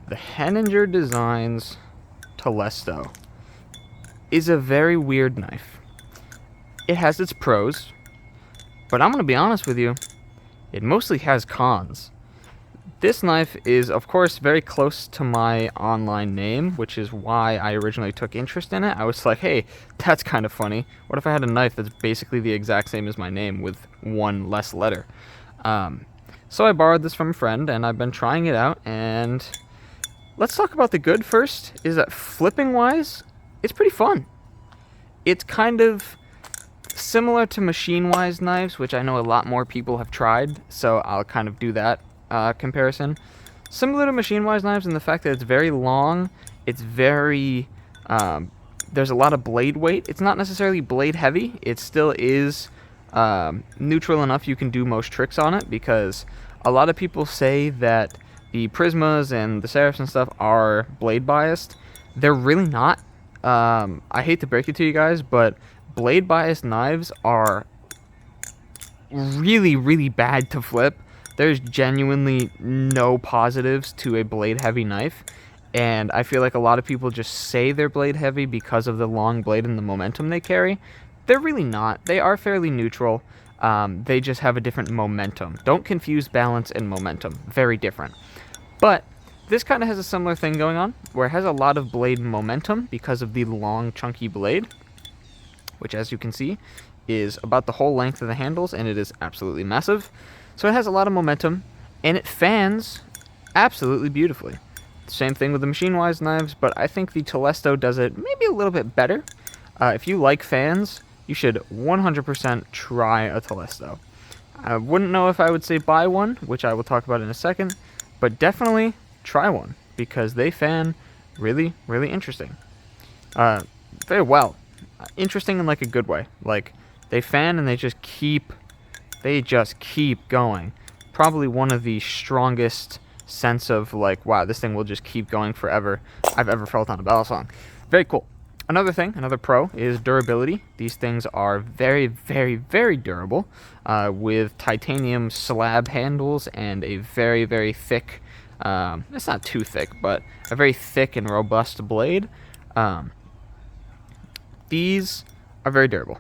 The Henninger Designs Telesto is a very weird knife. It has its pros, but I'm going to be honest with you, it mostly has cons. This knife is, of course, very close to my online name, which is why I originally took interest in it. I was like, hey, that's kind of funny. What if I had a knife that's basically the exact same as my name with one less letter? So I borrowed this from a friend, and I've been trying it out, and let's talk about the good first, is that flipping-wise, it's pretty fun. It's kind of similar to machine-wise knives, which I know a lot more people have tried, so I'll kind of do that comparison. Similar to machine-wise knives in the fact that it's very long, it's very, there's a lot of blade weight. It's not necessarily blade heavy, it still is neutral enough you can do most tricks on it, because a lot of people say that the Prismas and the Serifs and stuff are blade biased. They're really not. I hate to break it to you guys, but blade biased knives are really, really bad to flip. There's genuinely no positives to a blade heavy knife, and I feel like a lot of people just say they're blade heavy because of the long blade and the momentum they carry. They're really not. They are fairly neutral. They just have a different momentum. Don't confuse balance and momentum. Very different. But this kind of has a similar thing going on, where it has a lot of blade momentum because of the long, chunky blade, which, as you can see, is about the whole length of the handles, and it is absolutely massive. So it has a lot of momentum, and it fans absolutely beautifully. Same thing with the machine-wise knives, but I think the Telesto does it maybe a little bit better. If you like fans, you should 100% try a Telesto. I wouldn't know if I would say buy one, which I will talk about in a second, but definitely try one, because they fan really, really interesting. Very well. Interesting in like a good way. Like, they fan and they just keep going. Probably one of the strongest sense of like, wow, this thing will just keep going forever I've ever felt on a battle song. Very cool. Another thing, another pro, is durability. These things are very, very, very durable, with titanium slab handles and a very, very thick, it's not too thick, but a very thick and robust blade. These are very durable.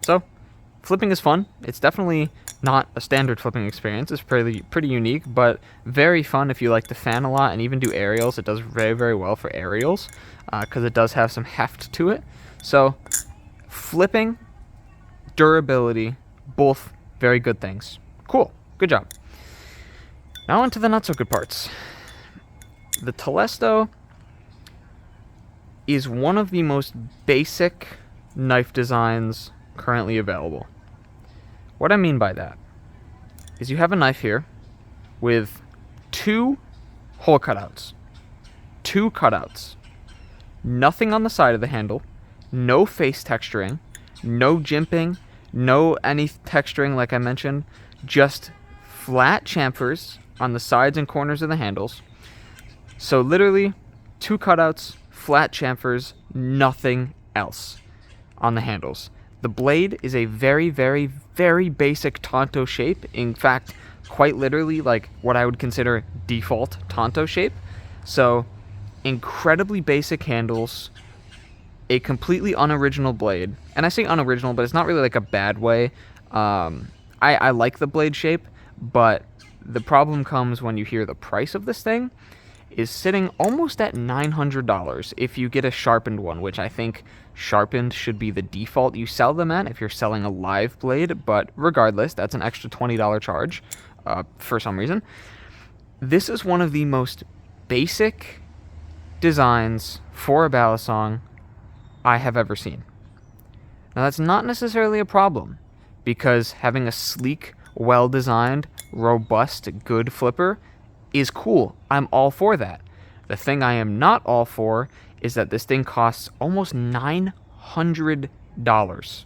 So, flipping is fun. It's definitely not a standard flipping experience. It's pretty unique, but very fun if you like to fan a lot and even do aerials. It does very, very well for aerials, because it does have some heft to it. So, flipping, durability, both very good things. Cool. Good job. Now on to the not so good parts. The Telesto is one of the most basic knife designs currently available. What I mean by that is you have a knife here with two hole cutouts. Two cutouts. Nothing on the side of the handle. No face texturing. No jimping. No any texturing like I mentioned. Just flat chamfers on the sides and corners of the handles. So literally, two cutouts, flat chamfers, nothing else on the handles. The blade is a very, very, very basic Tonto shape. In fact, quite literally like what I would consider default Tonto shape. So, incredibly basic handles, a completely unoriginal blade. And I say unoriginal, but it's not really like a bad way. I like the blade shape, but the problem comes when you hear the price of this thing is sitting almost at $900 if you get a sharpened one, which I think sharpened should be the default you sell them at if you're selling a live blade, but regardless, that's an extra $20 charge for some reason. This is one of the most basic designs for a balisong I have ever seen. Now that's not necessarily a problem, because having a sleek, well-designed, robust, good flipper is cool. I'm all for that. The thing I am not all for is that this thing costs almost $900.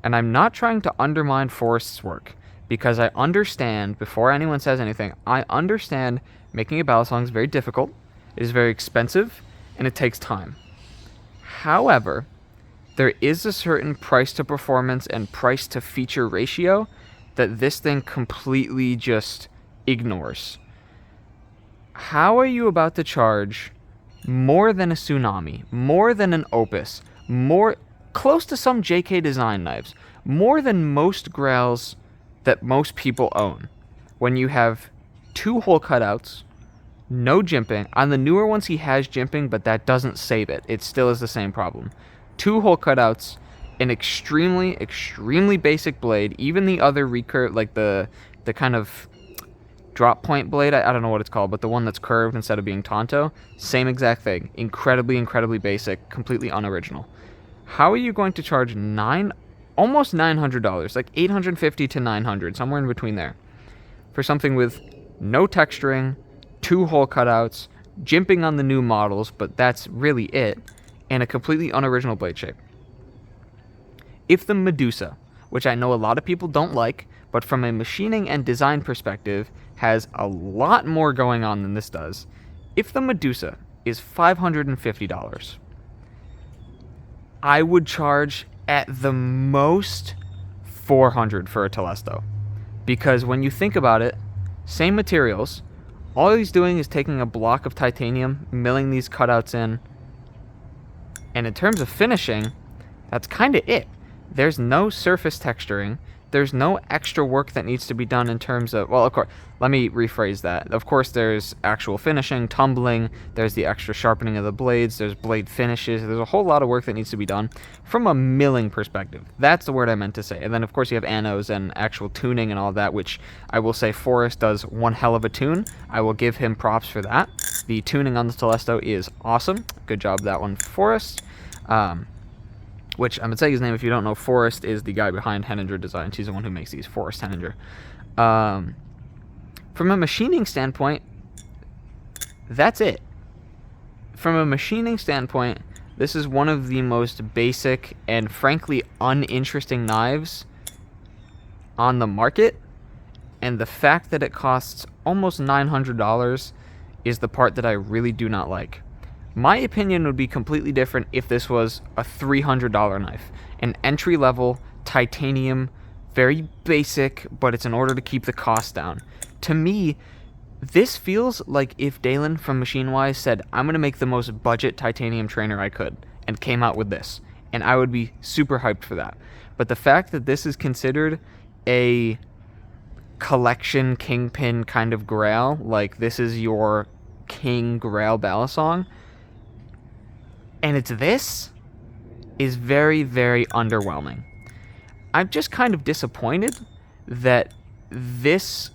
And I'm not trying to undermine Forrest's work, because I understand, before anyone says anything, I understand making a balisong is very difficult, it is very expensive, and it takes time. However, there is a certain price to performance and price to feature ratio that this thing completely just ignores. How are you about to charge more than a Tsunami, more than an Opus, more close to some JK Design knives, more than most grails that most people own, when you have 2 hole cutouts, no jimping? On the newer ones he has jimping, but that doesn't save it. It still is the same problem. 2 hole cutouts, an extremely basic blade. Even the other recurve, like the kind of drop point blade, I don't know what it's called, but the one that's curved instead of being Tonto, same exact thing. Incredibly basic, completely unoriginal. How are you going to charge almost $900, like $850 to $900, somewhere in between there, for something with no texturing, 2 hole cutouts, jimping on the new models, but that's really it, and a completely unoriginal blade shape? If the Medusa, which I know a lot of people don't like, but from a machining and design perspective has a lot more going on than this does, if the Medusa is $550, I would charge at the most $400 for a Telesto. Because when you think about it, same materials, all he's doing is taking a block of titanium, milling these cutouts in, and in terms of finishing, that's kind of it. There's no surface texturing. There's no extra work that needs to be done in terms of, well, of course, let me rephrase that. Of course, there's actual finishing, tumbling, there's the extra sharpening of the blades, there's blade finishes, there's a whole lot of work that needs to be done from a milling perspective. That's the word I meant to say. And then, of course, you have anodes and actual tuning and all that, which I will say Forrest does one hell of a tune. I will give him props for that. The tuning on the Telesto is awesome. Good job, that one, Forrest. Which I'm going to say his name if you don't know. Forrest is the guy behind Henninger Designs. He's the one who makes these, Forrest Henninger. From a machining standpoint, that's it. From a machining standpoint, this is one of the most basic and frankly uninteresting knives on the market. And the fact that it costs almost $900 is the part that I really do not like. My opinion would be completely different if this was a $300 knife. An entry-level, titanium, very basic, but it's in order to keep the cost down. To me, this feels like if Dalen from MachineWise said, I'm going to make the most budget titanium trainer I could, and came out with this. And I would be super hyped for that. But the fact that this is considered a collection kingpin kind of grail, like this is your king grail balisong, and it's this, is very underwhelming. I'm just kind of disappointed that this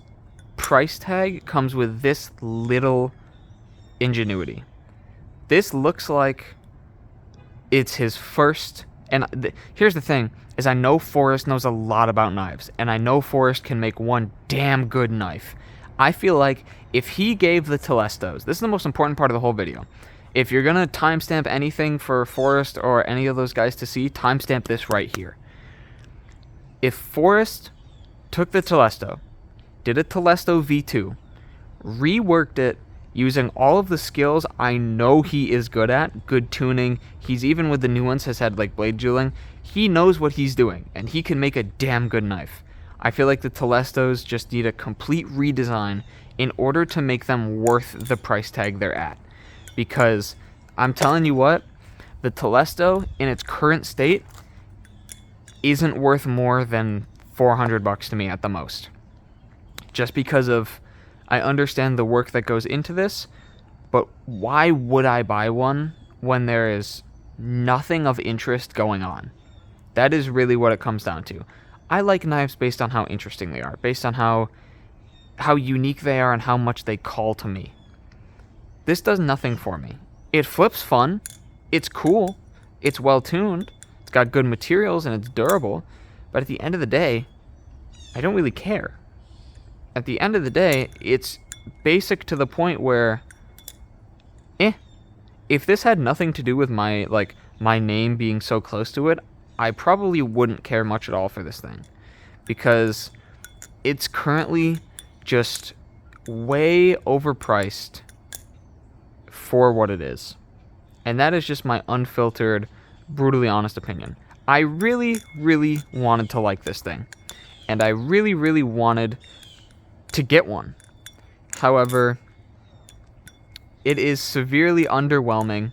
price tag comes with this little ingenuity. This looks like it's his first, and here's the thing, is I know Forrest knows a lot about knives, and I know Forrest can make one damn good knife. I feel like if he gave the Telestos, this is the most important part of the whole video, if you're going to timestamp anything for Forrest or any of those guys to see, timestamp this right here. If Forrest took the Telesto, did a Telesto V2, reworked it using all of the skills I know he is good at, good tuning, he's even with the new ones has had like blade jeweling, he knows what he's doing, and he can make a damn good knife. I feel like the Telestos just need a complete redesign in order to make them worth the price tag they're at. Because I'm telling you what, the Telesto in its current state isn't worth more than $400 to me at the most. Just because of, I understand the work that goes into this, but why would I buy one when there is nothing of interest going on? That is really what it comes down to. I like knives based on how interesting they are, based on how unique they are and how much they call to me. This does nothing for me. It flips fun, it's cool, it's well tuned, it's got good materials and it's durable, but at the end of the day, I don't really care. At the end of the day, it's basic to the point where, if this had nothing to do with my name being so close to it, I probably wouldn't care much at all for this thing. Because it's currently just way overpriced for what it is. And that is just my unfiltered, brutally honest opinion. I really wanted to like this thing. And I really wanted to get one. However, It is severely underwhelming.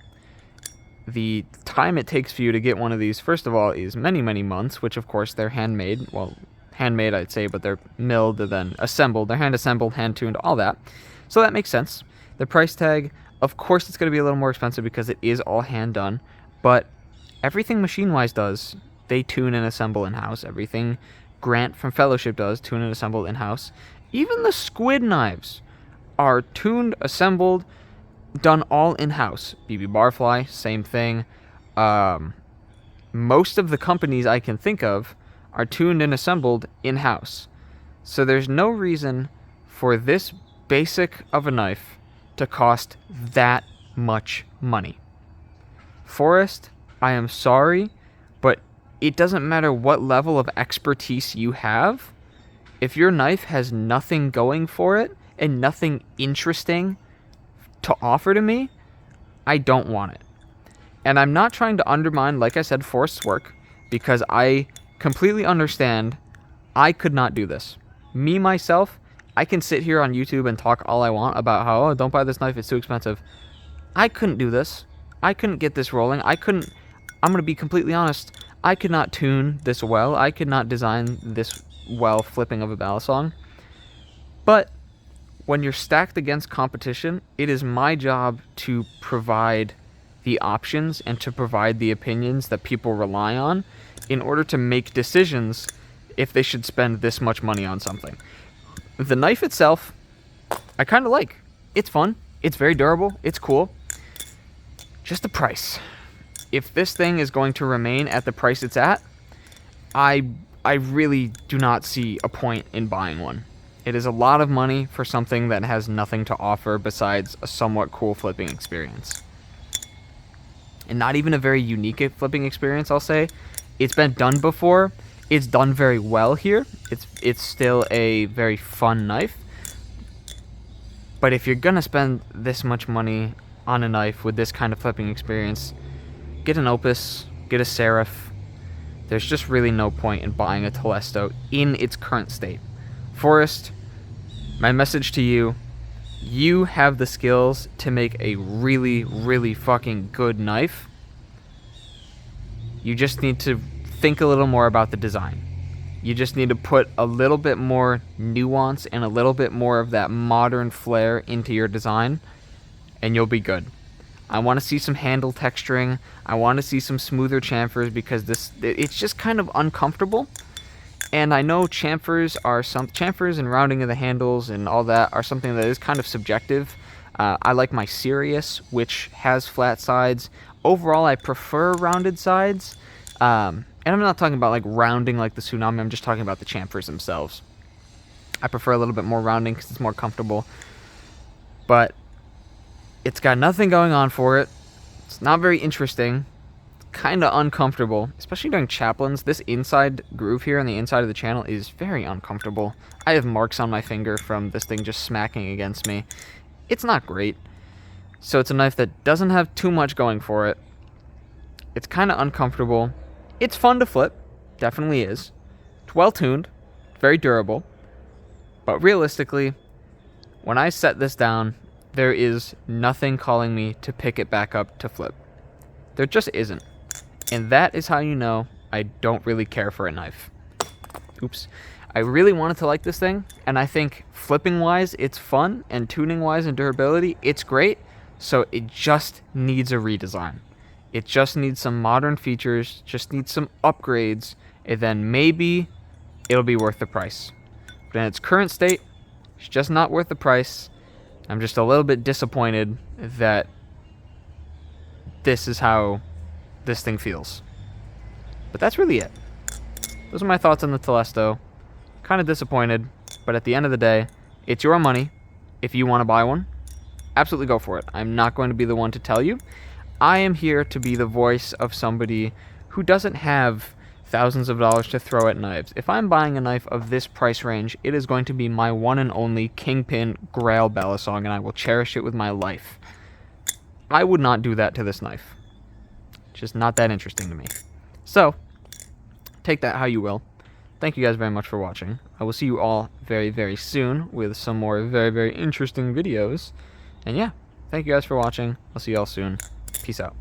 The time it takes for you to get one of these, first of all, is many, many months, which of course they're handmade. Well, handmade I'd say, but they're milled and then assembled. They're hand assembled, hand tuned, all that. So that makes sense. The price tag, of course it's going to be a little more expensive because it is all hand done, but everything Machine-Wise does, they tune and assemble in-house. Everything Grant from Fellowship does, tune and assemble in-house. Even the squid knives are tuned, assembled, done all in-house. BB Barfly, same thing. Most of the companies I can think of are tuned and assembled in-house. So there's no reason for this basic of a knife to cost that much money. Forrest, I am sorry, but it doesn't matter what level of expertise you have. If your knife has nothing going for it and nothing interesting to offer to me, I don't want it. And I'm not trying to undermine, like I said, Forrest's work, because I completely understand I could not do this. Me, myself, I can sit here on YouTube and talk all I want about how, oh, don't buy this knife, it's too expensive. I couldn't do this. I couldn't get this rolling. I'm going to be completely honest, I could not tune this well. I could not design this well flipping of a balisong. But when you're stacked against competition, it is my job to provide the options and to provide the opinions that people rely on in order to make decisions if they should spend this much money on something. The knife itself, I kind of like. It's fun. It's very durable. It's cool. Just the price. If this thing is going to remain at the price it's at, I really do not see a point in buying one. It is a lot of money for something that has nothing to offer besides a somewhat cool flipping experience. And not even a very unique flipping experience, I'll say. It's been done before. It's done very well here. It's still a very fun knife. But if you're gonna spend this much money on a knife with this kind of flipping experience, get an Opus, get a Seraph. There's just really no point in buying a Telesto in its current state. Forrest, my message to you, you have the skills to make a really, really fucking good knife. You just need to think a little more about the design. You just need to put a little bit more nuance and a little bit more of that modern flair into your design, and you'll be good. I want to see some handle texturing. I want to see some smoother chamfers because it's just kind of uncomfortable. And I know chamfers and rounding of the handles and all that are something that is kind of subjective. I like my Sirius, which has flat sides. Overall, I prefer rounded sides. And I'm not talking about like rounding like the Tsunami. I'm just talking about the chamfers themselves. I prefer a little bit more rounding because it's more comfortable. But it's got nothing going on for it. It's not very interesting. It's kind of uncomfortable, especially during chaplains. This inside groove here on the inside of the channel is very uncomfortable. I have marks on my finger from this thing just smacking against me. It's not great. So it's a knife that doesn't have too much going for it. It's kind of uncomfortable. It's fun to flip. Definitely is. It's well tuned. Very durable. But realistically, when I set this down, there is nothing calling me to pick it back up to flip. There just isn't. And that is how you know I don't really care for a knife. Oops. I really wanted to like this thing, and I think flipping-wise, it's fun, and tuning-wise and durability, it's great, so it just needs a redesign. It just needs some modern features, just needs some upgrades, and then maybe it'll be worth the price. But in its current state, it's just not worth the price. I'm just a little bit disappointed that this is how this thing feels. But that's really it. Those are my thoughts on the Telesto. Kind of disappointed, but at the end of the day, it's your money. If you want to buy one, absolutely go for it. I'm not going to be the one to tell you. I am here to be the voice of somebody who doesn't have thousands of dollars to throw at knives. If I'm buying a knife of this price range, it is going to be my one and only Kingpin Grail balisong, and I will cherish it with my life. I would not do that to this knife. It's just not that interesting to me. So, take that how you will. Thank you guys very much for watching. I will see you all very, very soon with some more very, very interesting videos. And yeah, Thank you guys for watching. I'll see y'all soon. Peace out.